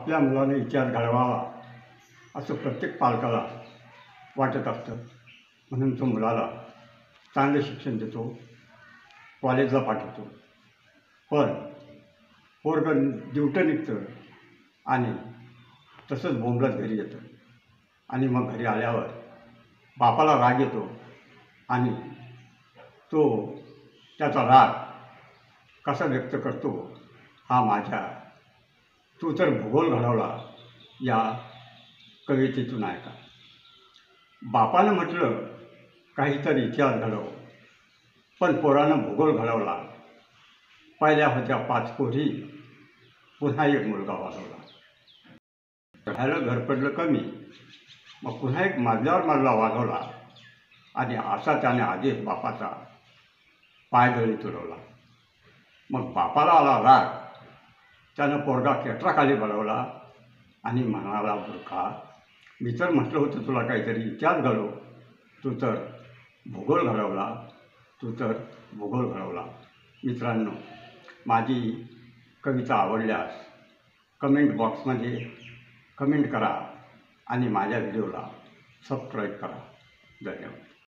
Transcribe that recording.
आपल्या मुलाने इतिहास घडवावा असं प्रत्येक पालकाला वाटत असतं. म्हणून तो मुलाला चांगले शिक्षण देतो, कॉलेजला पाठवतो. पण पोरगं ड्युटं निघतं आणि तसंच बोंबलत घरी येतं. आणि मग घरी आल्यावर बापाला राग येतो आणि तो त्याचा राग कसा व्यक्त करतो हा माझ्या तू तर भूगोल घडवला या कवितेतून ऐका. बापानं म्हटलं काहीतरी इतिहास घडव, पण पोरानं भूगोल घडवला. पहिल्या होत्या 5 पोरी, पुन्हा एक मुलगा वाढवला. घडायला घर पडलं कमी, मग पुन्हा एक मजल्यावर मजला वाढवला आणि असा त्याने आधीच बापाचा पायदळी तुडवला. मग बापाला आला राग. त्यानं पोरगा केटराखाली बळवला आणि म्हणाला, मूर्खा, मी तर म्हटलं होतं तुला काहीतरी इतिहास घडव, तू तर भूगोल घडवला, तू तर भूगोल घडवला. मित्रांनो, माझी कविता आवडल्यास कमेंट बॉक्समध्ये कमेंट करा आणि माझ्या व्हिडिओला सबस्क्राईब करा. धन्यवाद.